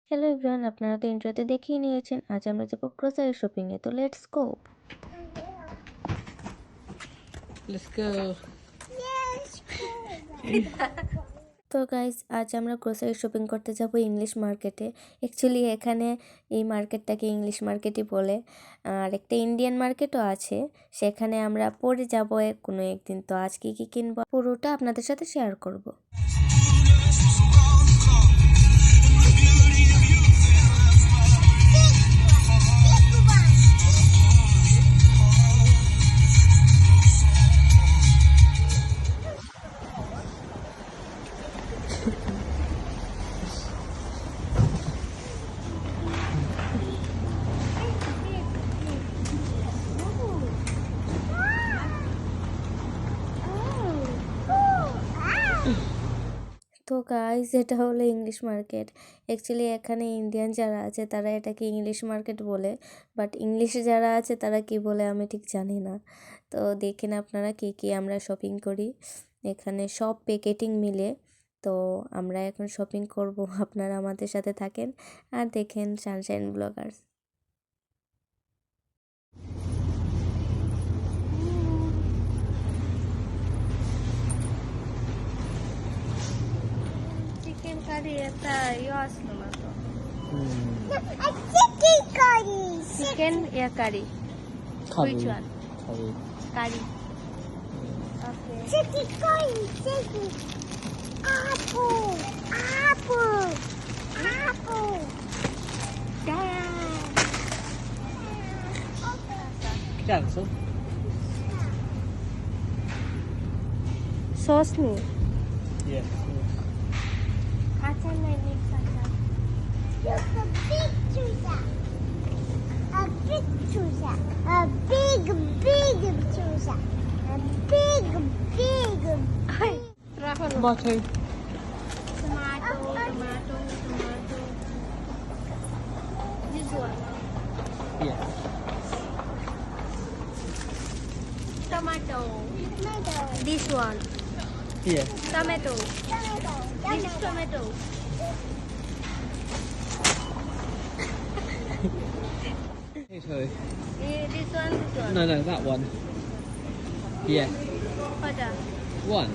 Hello everyone, আপনারা তো ইন্ট্রোতে দেখেই নিয়েছেন। আজ আমরা যাবো গ্রোসারি শপিংয়ে, তো লেটস গো। Let's go. তো গাইজ, আজ আমরা গ্রোসারি শপিং করতে যাব ইংলিশ মার্কেটে। অ্যাকচুয়ালি এখানে এই মার্কেটটাকে ইংলিশ মার্কেটই বলে, আর একটা ইন্ডিয়ান মার্কেটও আছে। সেখানে আমরা পরে যাবো কোনো একদিন। তো আজকে কি কিনবো পুরোটা আপনাদের সাথে শেয়ার করব। তো গাইজ, এটা হলো ইংলিশ মার্কেট। অ্যাকচুয়ালি এখানে ইন্ডিয়ান যারা আছে তারা এটাকে ইংলিশ মার্কেট বলে, বাট ইংলিশে যারা আছে তারা কি বলে আমি ঠিক জানি না। তো দেখেন আপনারা কি আমরা শপিং করি এখানে, সব প্যাকেটিং মিলে। তো আমরা এখন শপিং করব, আপনারা আমাদের সাথে থাকেন আর দেখেন সানশাইন ব্লগার্স। চিকেন কারি এটা আসলো না তো। Chicken curry which one? Curry. Okay. Cancel. Sauce ni. Yes. Acha na mix acha. Look, a big chooser. A big chooser. A big chooser. A big. Ay, rahon. Tomato. Tomato. This one. Yeah. Tomato. This one. Yeah. Tomato. This is tomato. Potato. This one. No, that one. Yeah. What? One.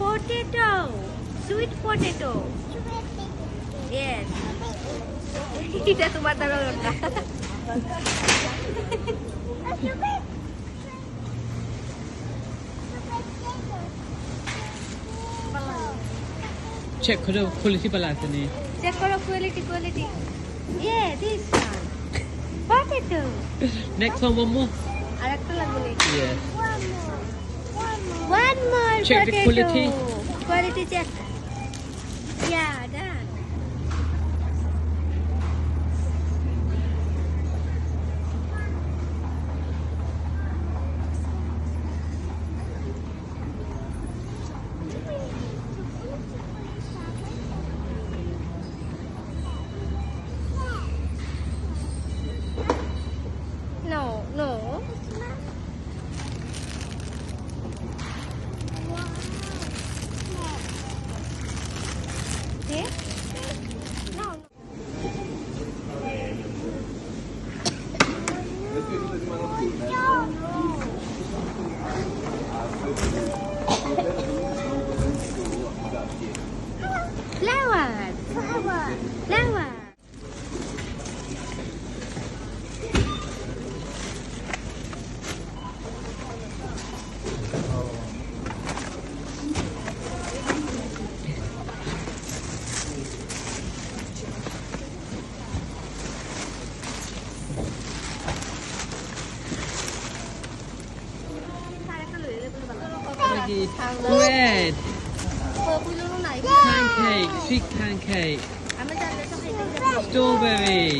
Potato. Sweet potato. Yes. এটা তোমার দ্বারা ওটা। Check the quality balance ni. Check করো quality. Yeah, this one. Potato. Next one more. আরেকটা লাগবে নাকি? Yeah. One more Check the potato. quality. Quality check. Yeah, done. No. Okay? No. Flower. Bread. Purple নাই। Pancake. Sweet pancake. আমি জানলে তো খাইতে যাবো। Strawberry.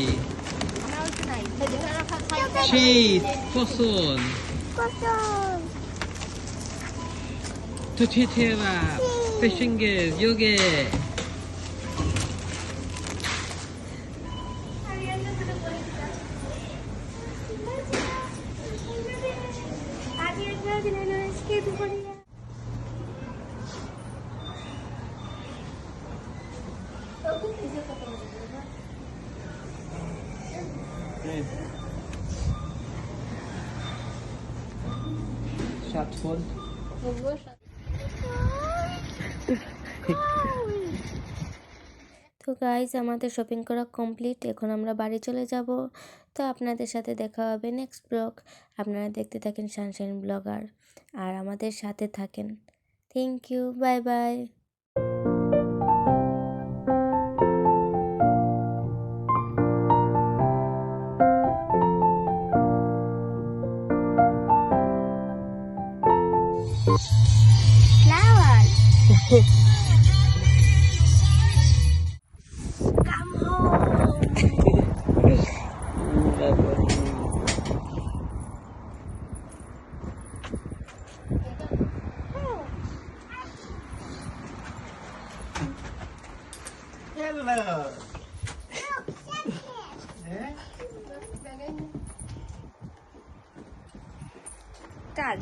আমার তো নাই। সেদিন রাখা খাইতে। Cheese. Croissant. Tortilla wrap. Fish fingers. Yogurt. আগে একবার দিলে না স্কেপ করি। Chattboll. তো গাইজ আমাদের শপিং করা কমপ্লিট, এখন আমরা বাড়ি চলে যাব। তো আপনাদের সাথে দেখা হবে নেক্সট ব্লগ। আপনারা দেখতে থাকেন সানশাইন ব্লগার আর আমাদের সাথে থাকেন। Thank you, bye bye. Flowers. Hello. Dad.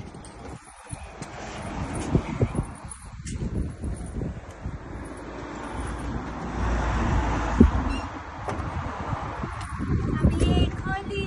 Kholi.